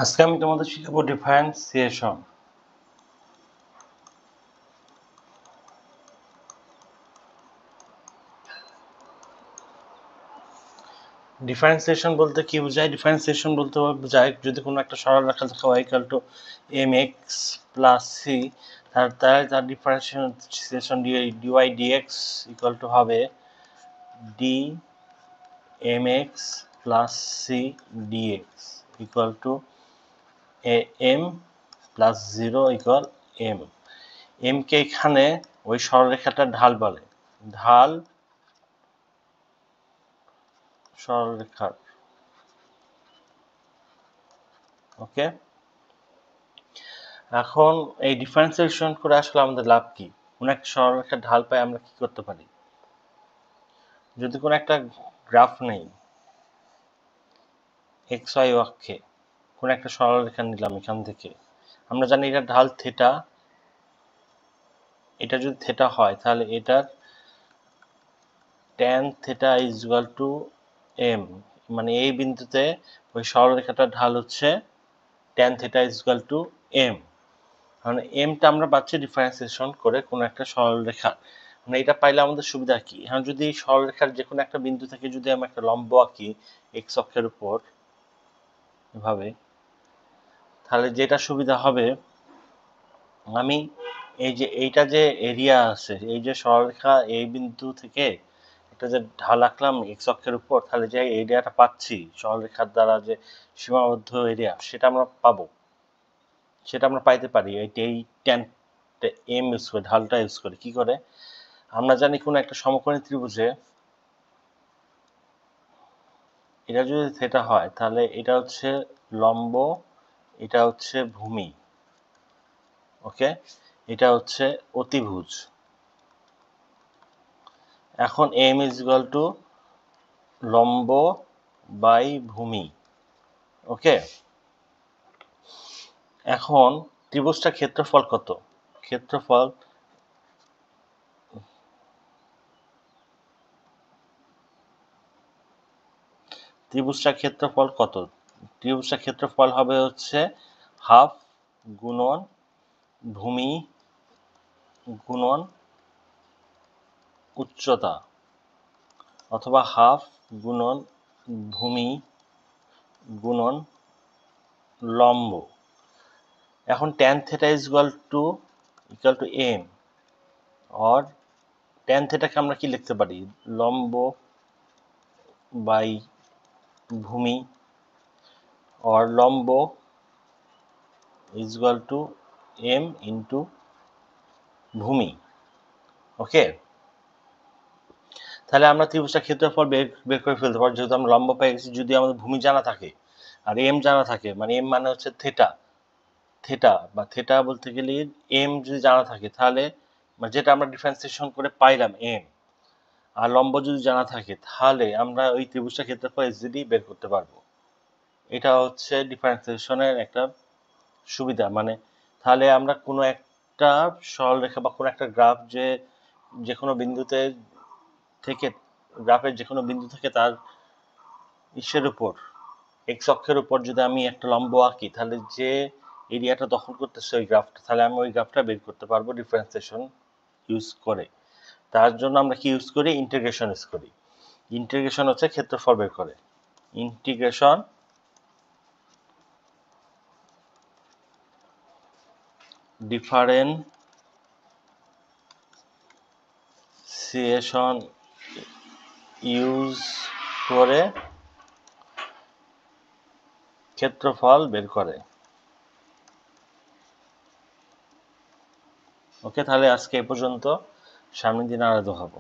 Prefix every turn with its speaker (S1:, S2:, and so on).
S1: আজকে আমি তোমাদের শিখাবো ডিফারেন্সিয়েশন। ডিফারেন্সিয়েশন বলতে কি বোঝায়? ডিফারেন্সিয়েশন বলতে বোঝায় যদি কোনো একটা সরল রেখা থাকে y equal to mx plus c, তাহলে তার differentiation dy dx equal to হবে d mx plus c dx equal to m plus 0 equal m। m কে এখানে ওই সরলরেখাটার ঢাল বলে, ঢাল সরলরেখার। ওকে, এখন এই ডিফারেন্সিয়েশন করে আসলে আমাদের লাভ কি? কোন একটা সরলরেখার ঢাল পাই আমরা কি করতে পারি? যদি কোনো একটা গ্রাফ নেই এক্স ওয়াই অক্ষে, কোন একটা সরলরেখা নিলাম এখান থেকে, আমরা জানি এটা ঢাল থিটা, এটা যদি থিটা হয় তাহলে এটার tan theta is equal to m, মানে এই বিন্দুতে ওই সরলরেখাটার ঢাল হচ্ছে tan theta is equal to m। মানে এমটা আমরা পাচ্ছি ডিফারেন্সিয়েশন করে কোনো একটা সরলরেখা। মানে এটা পাইলে আমাদের সুবিধা কি? এখন যদি সরলরেখার যে কোনো একটা বিন্দু থেকে যদি আমি একটা লম্ব আঁকি এক্স অক্ষের উপর এভাবে, তাহলে যেটা সুবিধা হবে, আমি এই যে এইটা যে এরিয়া আছে, এই যে সরলরেখা এই বিন্দু থেকে একটা যে ঢাল আঁকলাম এক্স অক্ষের উপর, তাহলে যে এরিয়াটা পাচ্ছি সরলরেখার দ্বারা যে সীমাবদ্ধ এরিয়া, সেটা আমরা পাবো, সেটা আমরা পাইতে পারি এই ট্যান এম ইউজ করে, ঢালটা ইউজ করে। কি করে? আমরা জানি কোন একটা সমকোণী ত্রিভুজে এটা যদি থিটা হয় তাহলে এটা হচ্ছে লম্ব, এটা হচ্ছে ভূমি, ওকে, এটা হচ্ছে অতিভুজ। এখন এম ইজ ইকুয়াল টু লম্ব বাই ভূমি, ওকে। এখন ত্রিভুজটার ক্ষেত্রফল কত? ক্ষেত্রফল ত্রিভুজটার ক্ষেত্রফল কত? ত্রিভুজটার ক্ষেত্রফল হবে হচ্ছে হাফ গুণন ভূমি গুণন উচ্চতা, অথবা হাফ গুণন ভূমি গুণন লম্ব। এখন tan theta is equal to m, or tan theta কে আমরা কি লিখতে পারি? লম্ব বাই ভূমি, or লম্ব is equal to m into ভূমি, ওকে। তাহলে আমরা ত্রিভুজটার ক্ষেত্রফল বের করে ফেলতে পারি, যেহেতু আমরা লম্ব পেয়ে গেছি। যদি আমাদের ভূমি জানা থাকে আর এম জানা থাকে, মানে এম মানে হচ্ছে থিটা, থিটা বা থিটা বলতে গেলে এম যদি জানা থাকে, তাহলে যেটা আমরা ডিফারেন্সিয়েশন করে পাইলাম এম, আর লম্ব যদি জানা থাকে, তাহলে আমরা ওই ত্রিভুজটার ক্ষেত্রফল ইজিলি বের করতে পারবো। এটা হচ্ছে ডিফারেন্সিয়েশনের একটা সুবিধা। মানে তাহলে আমরা কোনো একটা সরলরেখা বা কোনো একটা গ্রাফ যে কোনো বিন্দুতে থেকে, গ্রাফের যে কোনো বিন্দু থেকে তার ইসের উপর, এক্স অক্ষের উপর যদি আমি একটা লম্ব আঁকি, তাহলে যে এরিয়াটা দখল করতেছে ওই গ্রাফটা, তাহলে আমি ওই গ্রাফটা বের করতে পারবো ডিফারেন্সিয়েশন ইউজ করে। তার জন্য আমরা কি ইউজ করি? ইন্টিগ্রেশন ইউজ করি। ইন্টিগ্রেশন হচ্ছে ক্ষেত্রফল বের করে। ইন্টিগ্রেশন ডিফারেন্সিয়েশন ইউজ করে ক্ষেত্রফল বের করে। ওকে, তাহলে আজকে এ পর্যন্ত, সামনের দিন আরো দেখাবো।